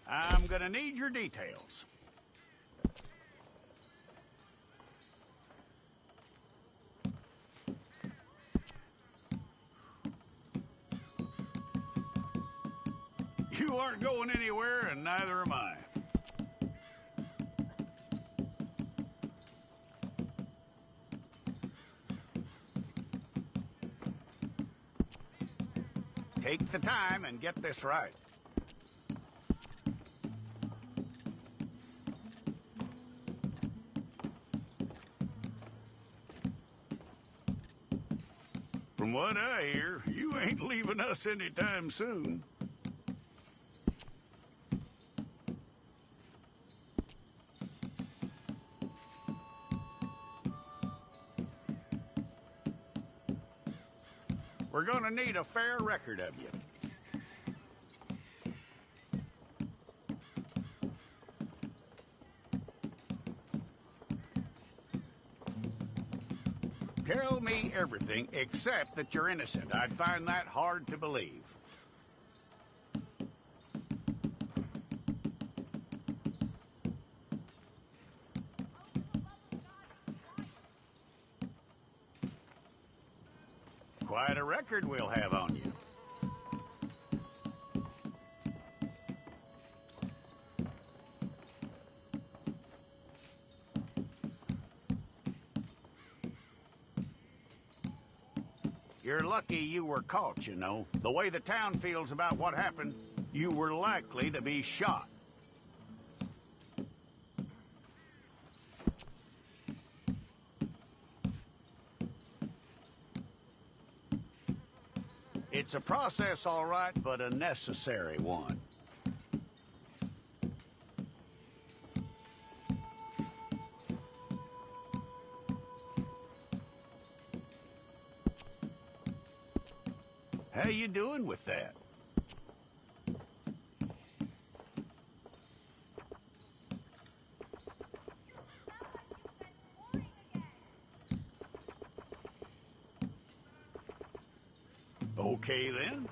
I'm gonna need your details. You aren't going anywhere, and neither am I. Take the time and get this right. From what I hear, you ain't leaving us anytime soon. We're gonna need a fair record of you. Tell me everything except that you're innocent. I'd find that hard to believe. Quite a record we'll have on you. You're lucky you were caught, you know. The way the town feels about what happened, you were likely to be shot. It's a process, all right, but a necessary one. How you doing with that? Okay, then.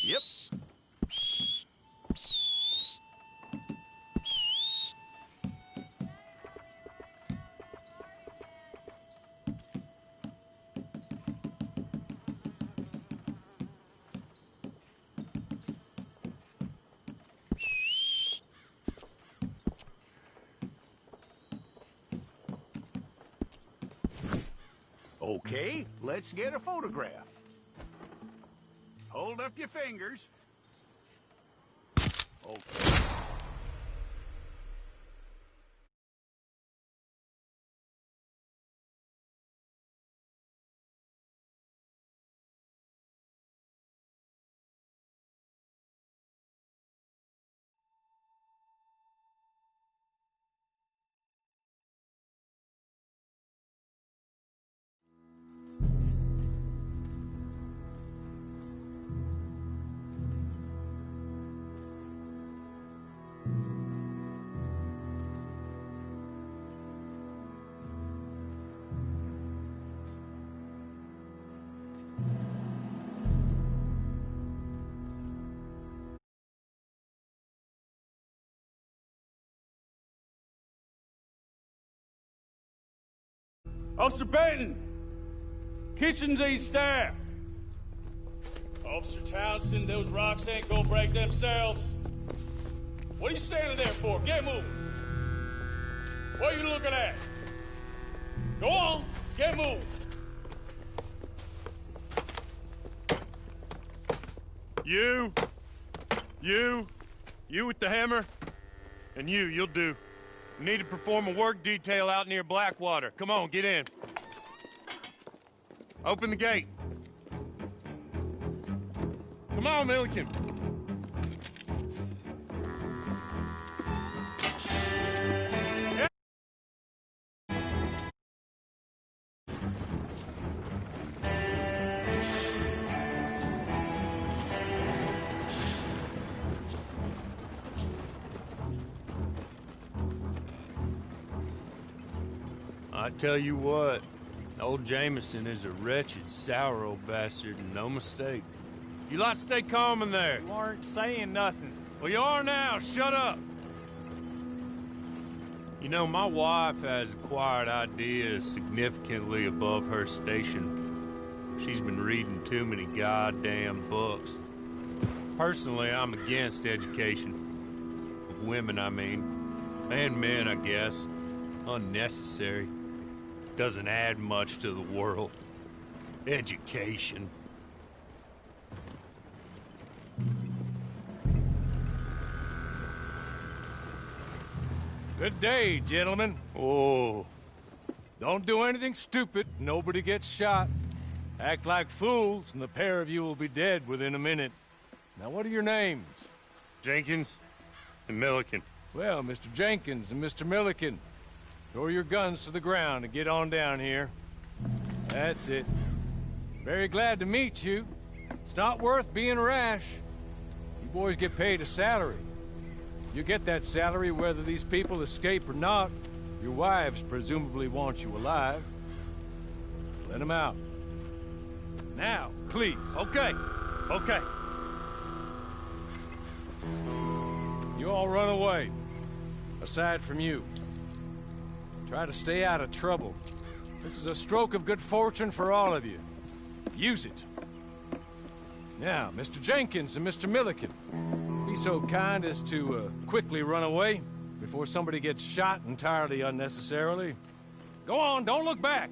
Yep. Okay, let's get a photograph. Hold up your fingers. Okay. Officer Benton! Kitchen's East staff! Officer Townsend, those rocks ain't gonna break themselves. What are you standing there for? Get moving! What are you looking at? Go on, get moving! You with the hammer, and you'll do. We need to perform a work detail out near Blackwater. Come on, get in. Open the gate. Come on, Milliken. I tell you what, old Jameson is a wretched, sour old bastard, and no mistake. You lot stay calm in there. You aren't saying nothing. Well, you are now. Shut up. You know, my wife has acquired ideas significantly above her station. She's been reading too many goddamn books. Personally, I'm against education. Of women, I mean. And men, I guess. Unnecessary. Doesn't add much to the world. Education. Good day, gentlemen. Oh, Don't do anything stupid. Nobody gets shot. Act like fools, and the pair of you will be dead within a minute. Now, what are your names? Jenkins and Milliken. Well, Mr. Jenkins and Mr. Milliken, throw your guns to the ground and get on down here. That's it. Very glad to meet you. It's not worth being rash. You boys get paid a salary. You get that salary whether these people escape or not. Your wives presumably want you alive. Let them out. Now, please. Okay, okay. You all run away. Aside from you. Try to stay out of trouble. This is a stroke of good fortune for all of you. Use it. Now, Mr. Jenkins and Mr. Milliken, be so kind as to quickly run away before somebody gets shot entirely unnecessarily. Go on, don't look back.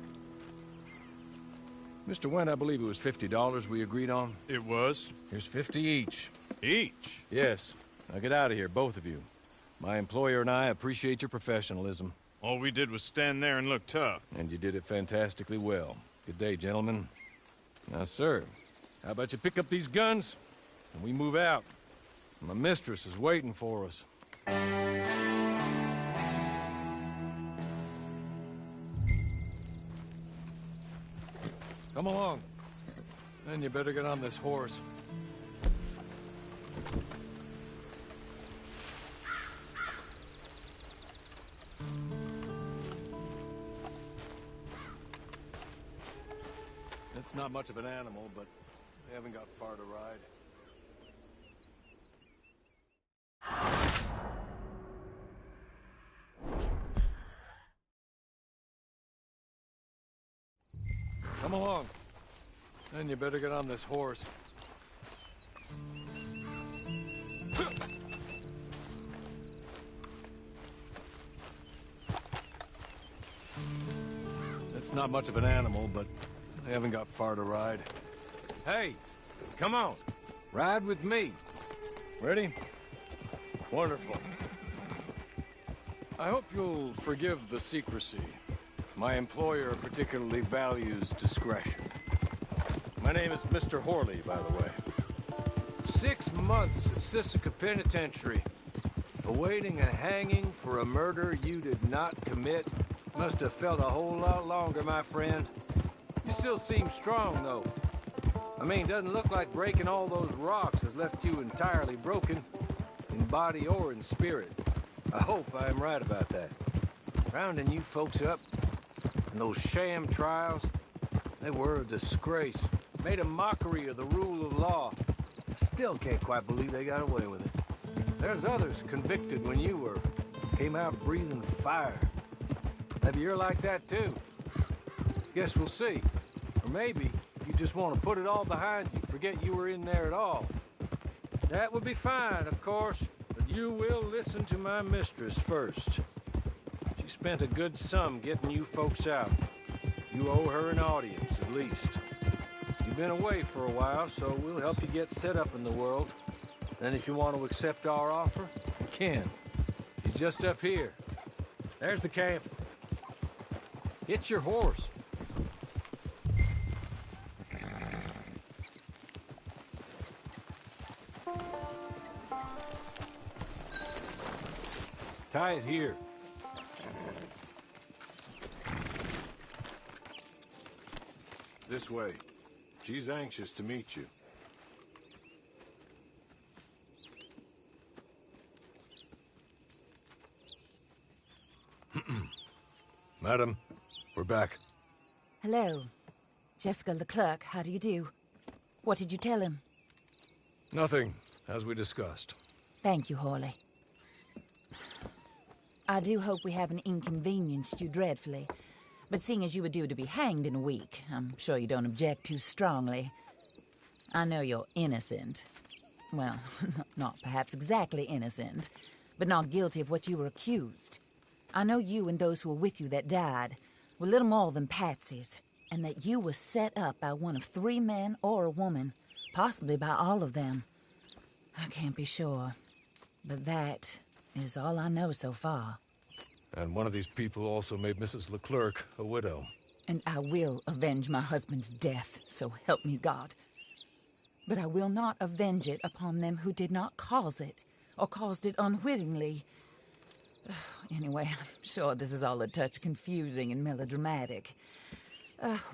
Mr. Wendt, I believe it was $50 we agreed on. It was. Here's 50 each. Each? Yes. Now get out of here, both of you. My employer and I appreciate your professionalism. All we did was stand there and look tough. And you did it fantastically well. Good day, gentlemen. Now, sir, how about you pick up these guns, and we move out? My mistress is waiting for us. Come along. Then you better get on this horse. It's not much of an animal, but they haven't got far to ride. Come along. Then you better get on this horse. It's not much of an animal, but they haven't got far to ride. Hey, come on. Ride with me. Ready? Wonderful. I hope you'll forgive the secrecy. My employer particularly values discretion. My name is Mr. Horley, by the way. 6 months at Sisika Penitentiary, awaiting a hanging for a murder you did not commit. Must have felt a whole lot longer, my friend. You still seem strong, though. I mean, doesn't look like breaking all those rocks has left you entirely broken, in body or in spirit. I hope I am right about that. Rounding you folks up, and those sham trials, they were a disgrace. Made a mockery of the rule of law. I still can't quite believe they got away with it. There's others convicted when you were. Came out breathing fire. Maybe you're like that too. Guess we'll see. Or maybe you just want to put it all behind you, forget you were in there at all. That would be fine, of course, but you will listen to my mistress first. She spent a good sum getting you folks out. You owe her an audience, at least. You've been away for a while, so we'll help you get set up in the world. Then if you want to accept our offer, you can. You're just up here. There's the camp. It's your horse. Tie it here. This way. She's anxious to meet you. Madam, We're back. Hello. Jessica Leclerc, how do you do? What did you tell him? Nothing, as we discussed. Thank you, Hawley. I do hope we haven't inconvenienced you dreadfully. But seeing as you were due to be hanged in a week, I'm sure you don't object too strongly. I know you're innocent. Well, not perhaps exactly innocent, but not guilty of what you were accused. I know you and those who were with you that died were little more than patsies, and that you were set up by one of 3 men or a woman, possibly by all of them. I can't be sure, but that is all I know so far. And one of these people also made Mrs. Leclerc a widow. And I will avenge my husband's death, so help me God. But I will not avenge it upon them who did not cause it, or caused it unwittingly. Anyway, I'm sure this is all a touch confusing and melodramatic.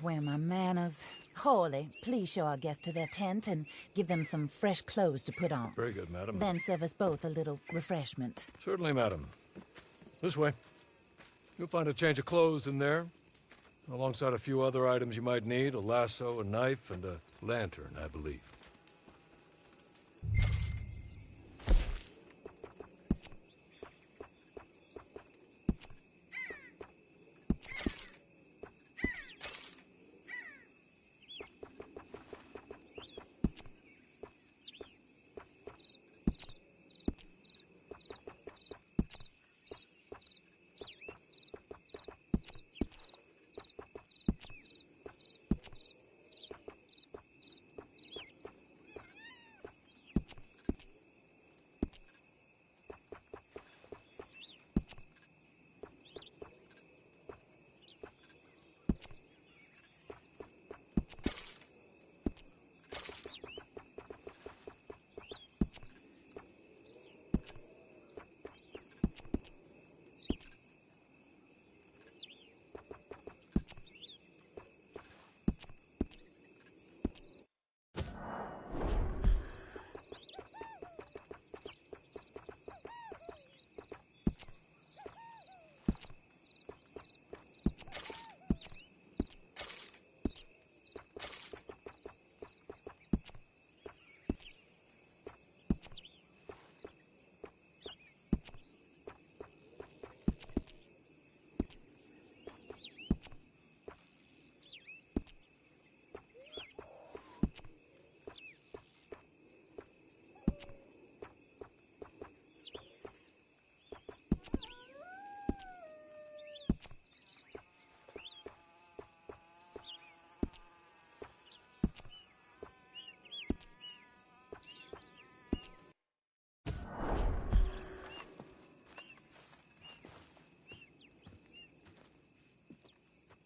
Where are my manners? Hawley, please show our guests to their tent and give them some fresh clothes to put on. Very good, madam. Then serve us both a little refreshment. Certainly, madam. This way. You'll find a change of clothes in there, alongside a few other items you might need, a lasso, a knife, and a lantern, I believe.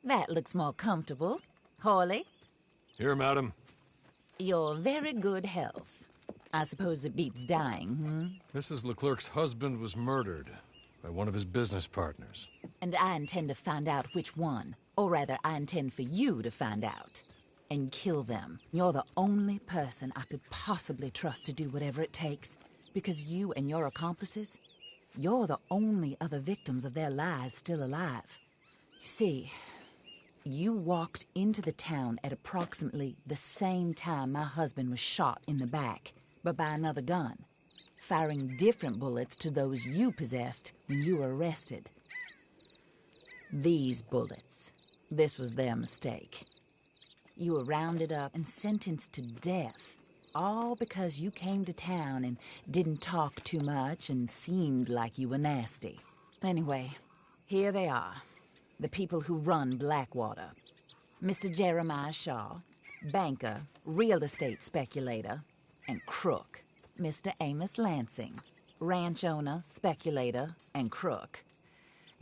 That looks more comfortable. Hawley, Here, madam. your very good health. I suppose it beats dying, Mrs. Leclerc's husband was murdered by one of his business partners. And I intend to find out which one. Or rather, I intend for you to find out. And kill them. You're the only person I could possibly trust to do whatever it takes. Because you and your accomplices, you're the only other victims of their lies still alive. You see, you walked into the town at approximately the same time my husband was shot in the back, but by another gun, firing different bullets to those you possessed when you were arrested. These bullets, this was their mistake. You were rounded up and sentenced to death, all because you came to town and didn't talk too much and seemed like you were nasty. Anyway, here they are. The people who run Blackwater. Mr. Jeremiah Shaw, banker, real estate speculator, and crook. Mr. Amos Lansing, ranch owner, speculator, and crook.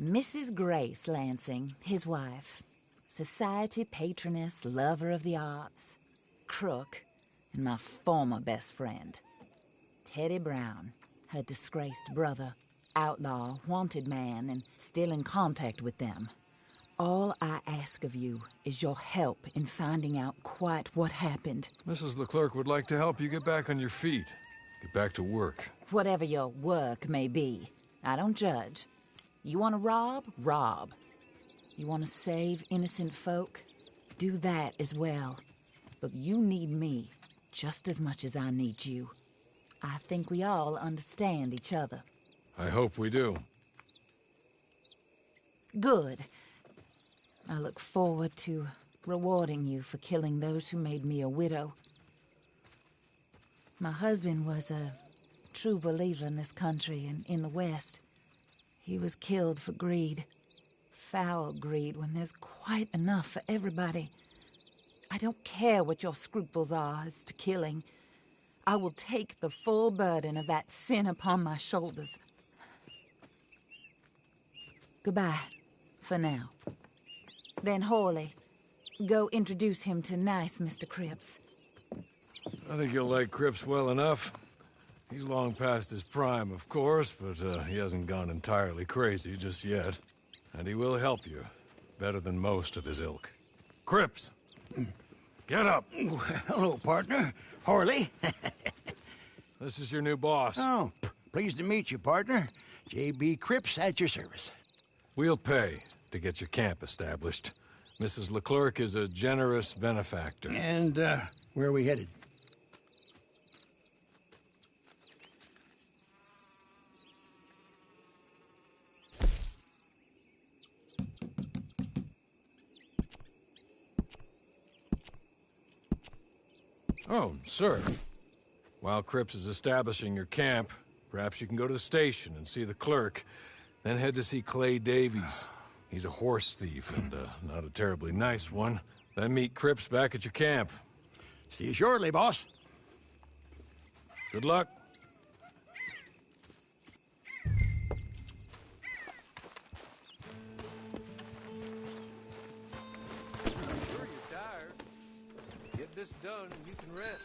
Mrs. Grace Lansing, his wife, society patroness, lover of the arts, crook, and my former best friend. Teddy Brown, her disgraced brother, outlaw, wanted man, and still in contact with them. All I ask of you is your help in finding out quite what happened. Mrs. Leclerc would like to help you get back on your feet. Get back to work. Whatever your work may be, I don't judge. You want to rob? Rob. You want to save innocent folk? Do that as well. But you need me just as much as I need you. I think we all understand each other. I hope we do. Good. I look forward to rewarding you for killing those who made me a widow. My husband was a true believer in this country and in the West. He was killed for greed. Foul greed when there's quite enough for everybody. I don't care what your scruples are as to killing. I will take the full burden of that sin upon my shoulders. Goodbye, for now. Then Horley, go introduce him to nice Mr. Cripps. I think you'll like Cripps well enough. He's long past his prime, of course, but he hasn't gone entirely crazy just yet. And he will help you, better than most of his ilk. Cripps! Get up! Hello, partner. Horley. This is your new boss. Oh, pleased to meet you, partner. J.B. Cripps at your service. We'll pay to get your camp established. Mrs. Leclerc is a generous benefactor. And, where are we headed? Oh, sir. While Cripps is establishing your camp, perhaps you can go to the station and see the clerk, then head to see Clay Davies. He's a horse thief, and not a terribly nice one. Then meet Cripps back at your camp. See you shortly, boss. Good luck. Sure you're tired. Get this done and you can rest.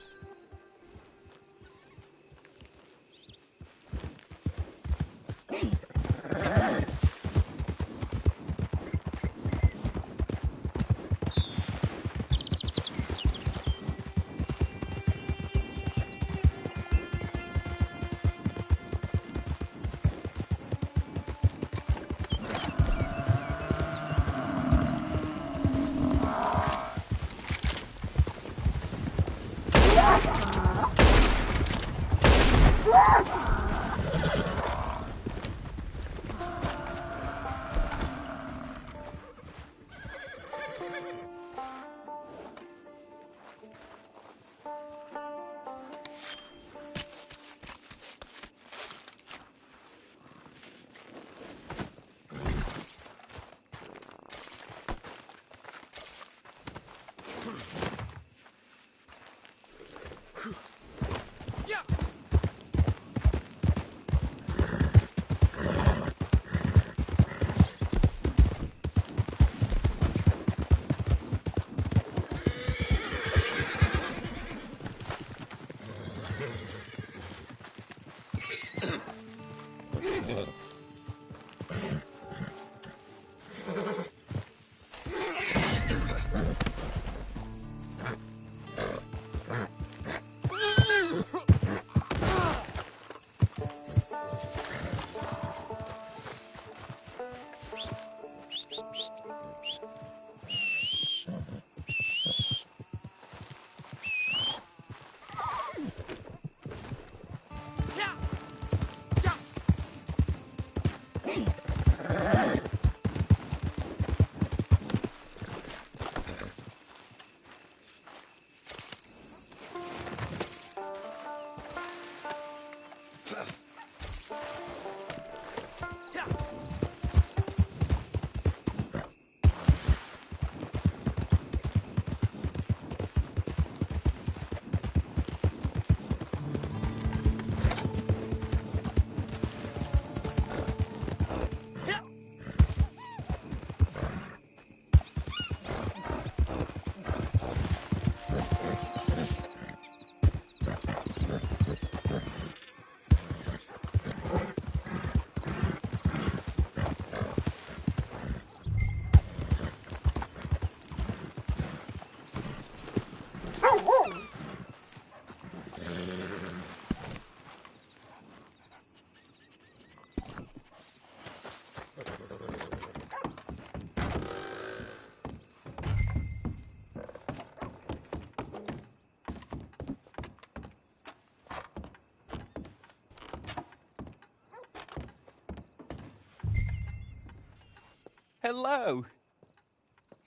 Hello.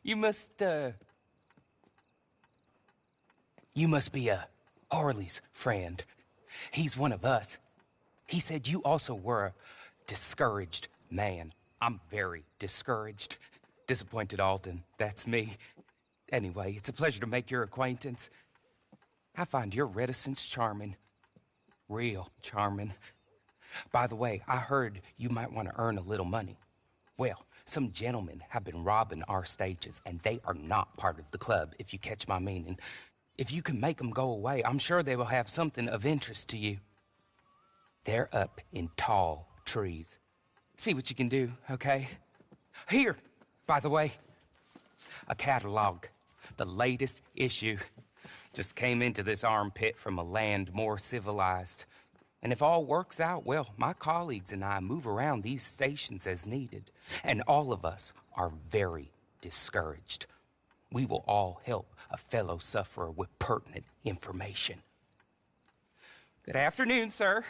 You must be Harley's friend. He's one of us. He said you also were a discouraged man. I'm very discouraged. Disappointed Alden, that's me. Anyway, it's a pleasure to make your acquaintance. I find your reticence charming. Real charming. By the way, I heard you might want to earn a little money. Well, some gentlemen have been robbing our stages, and they are not part of the club, if you catch my meaning. If you can make them go away, I'm sure they will have something of interest to you. They're up in tall trees. See what you can do, okay? Here, by the way, a catalog. The latest issue. Just came into this armpit from a land more civilized. And if all works out, well, my colleagues and I move around these stations as needed. And all of us are very discouraged. We will all help a fellow sufferer with pertinent information. Good afternoon, sir.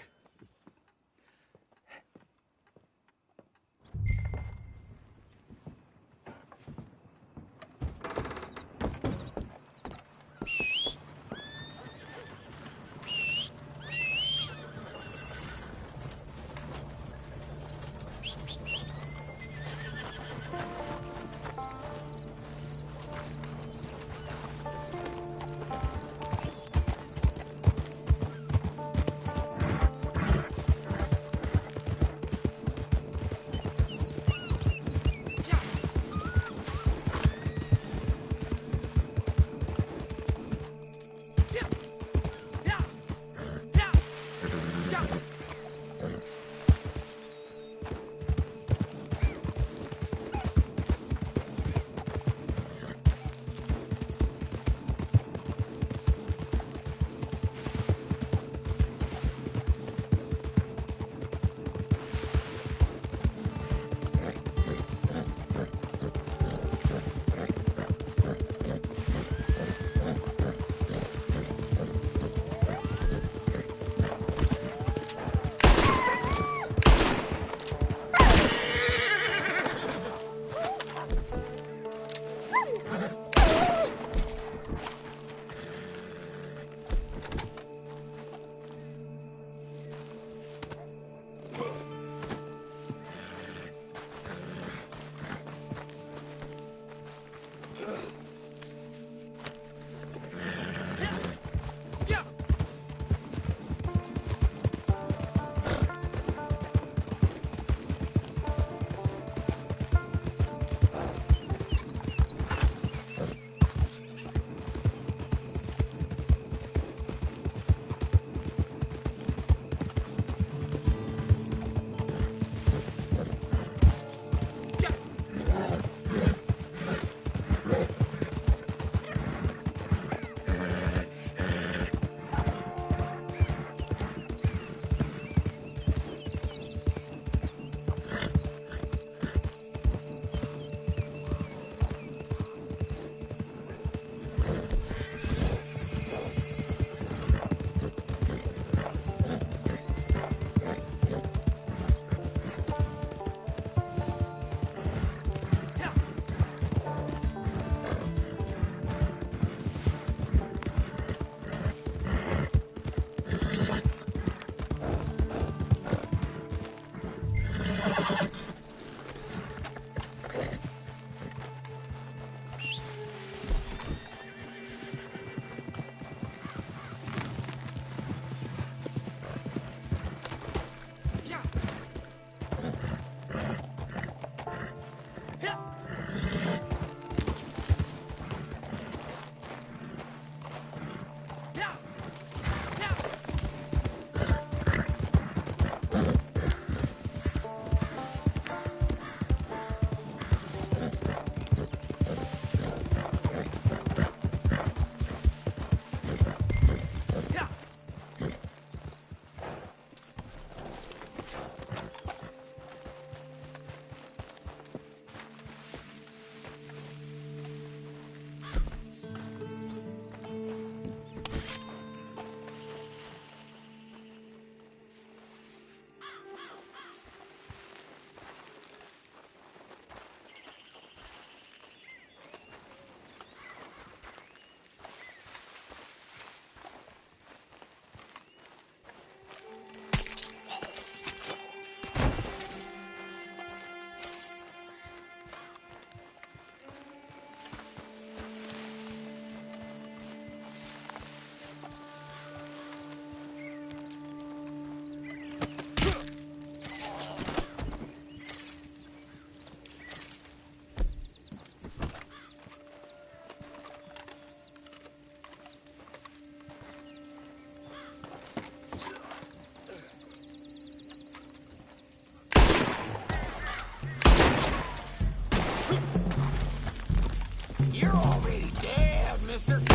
bastard!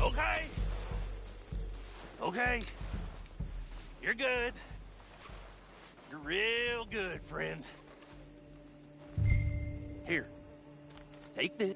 Okay. Okay. You're good. You're real good, friend. Here. Take this.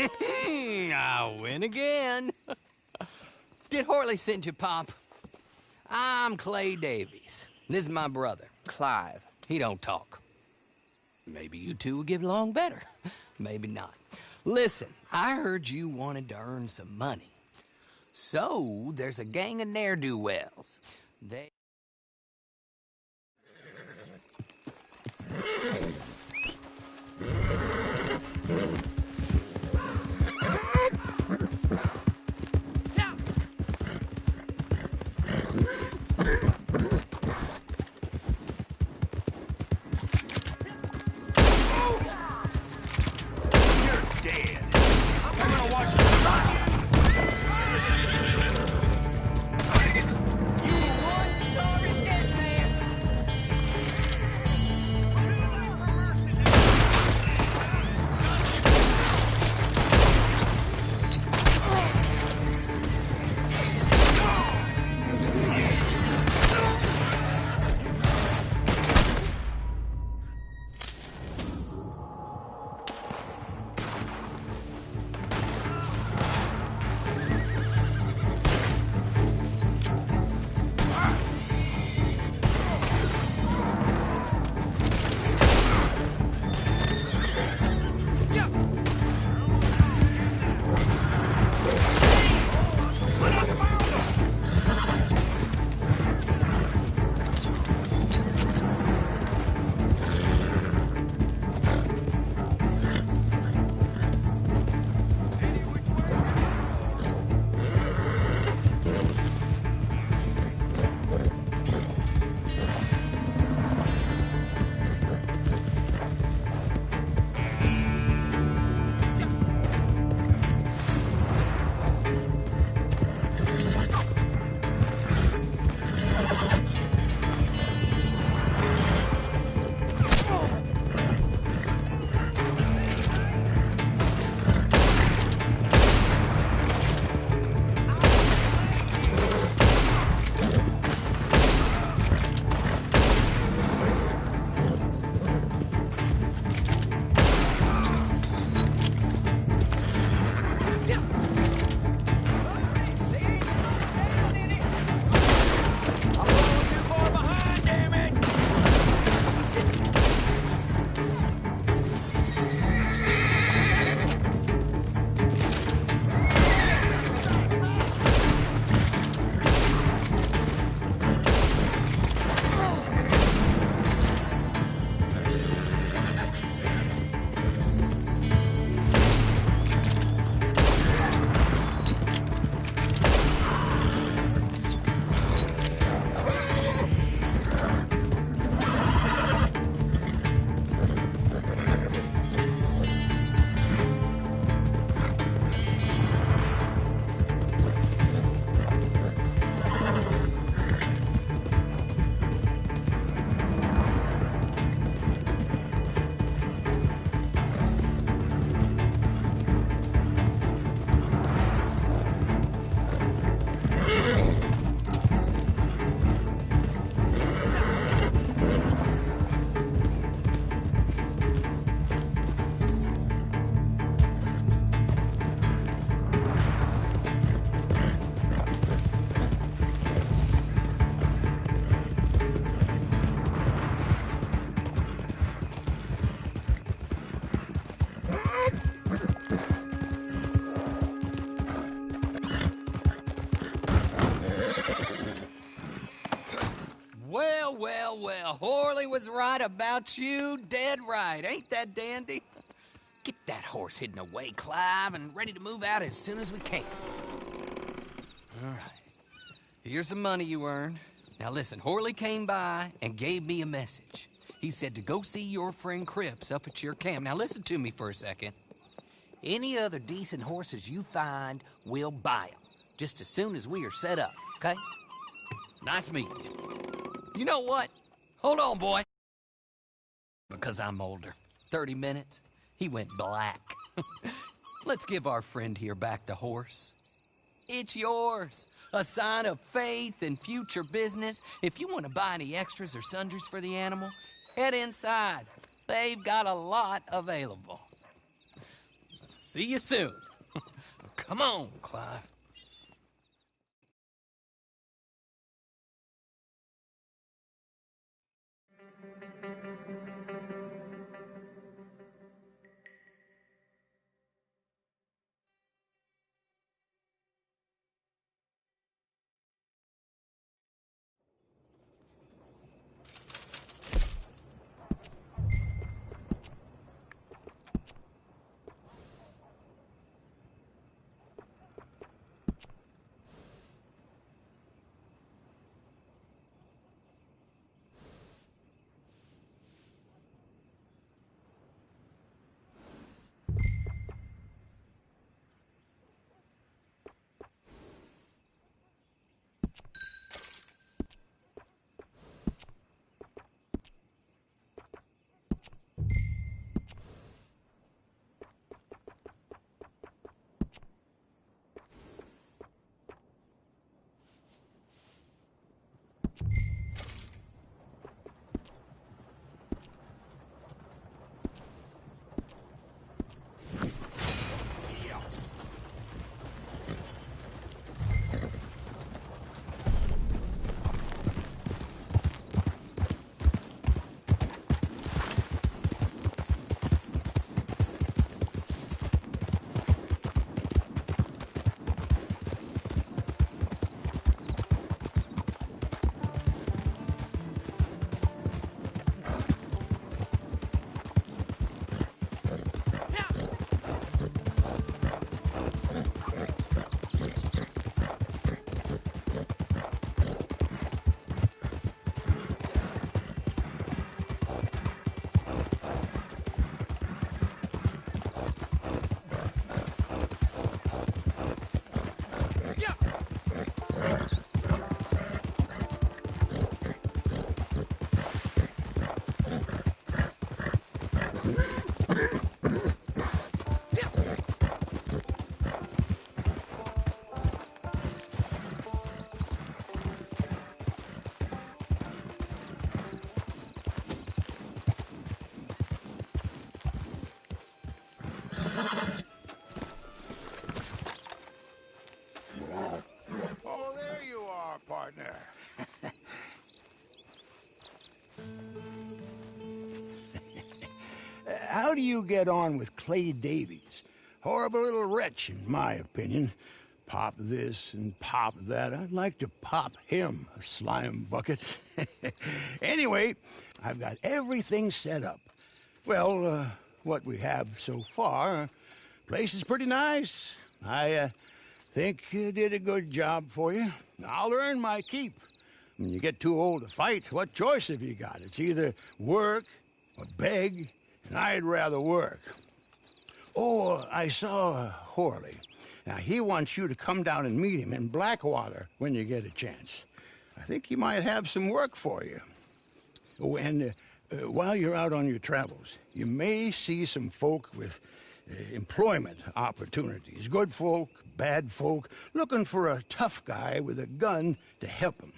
I win again. Did Horley send you, Pop? I'm Clay Davies. This is my brother, Clive. He don't talk. Maybe you two will get along better. Maybe not. Listen, I heard you wanted to earn some money. So, there's a gang of ne'er-do-wells. They... Well, Horley was right about you, dead right. Ain't that dandy? Get that horse hidden away, Clive, and ready to move out as soon as we can. All right. Here's the money you earned. Now listen, Horley came by and gave me a message. He said to go see your friend Cripps up at your camp. Now listen to me for a second. Any other decent horses you find, we'll buy them. Just as soon as we are set up, okay? Nice meeting you. You know what? Hold on, boy. Because I'm older. 30 minutes, he went black. Let's give our friend here back the horse. It's yours. A sign of faith and future business. If you want to buy any extras or sundries for the animal, head inside. They've got a lot available. See you soon. Come on, Clive. Oh, there you are, partner. How do you get on with Clay Davies? Horrible little wretch, in my opinion. Pop this and pop that. I'd like to pop him, a slime bucket. Anyway, I've got everything set up. Well, what we have so far, place is pretty nice. I think you did a good job for you. I'll earn my keep. When you get too old to fight, what choice have you got? It's either work or beg, and I'd rather work. Oh, I saw Horley. Now, he wants you to come down and meet him in Blackwater when you get a chance. I think he might have some work for you. Oh, and while you're out on your travels, you may see some folk with employment opportunities. Good folk, bad folk, looking for a tough guy with a gun to help them.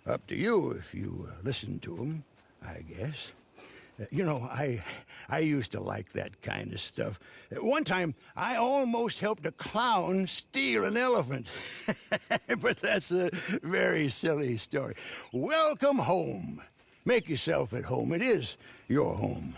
Up to you if you listen to them, I guess. You know, I used to like that kind of stuff. One time, I almost helped a clown steal an elephant. But that's a very silly story. Welcome home. Make yourself at home. It is your home.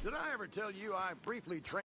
Did I ever tell you I briefly trained?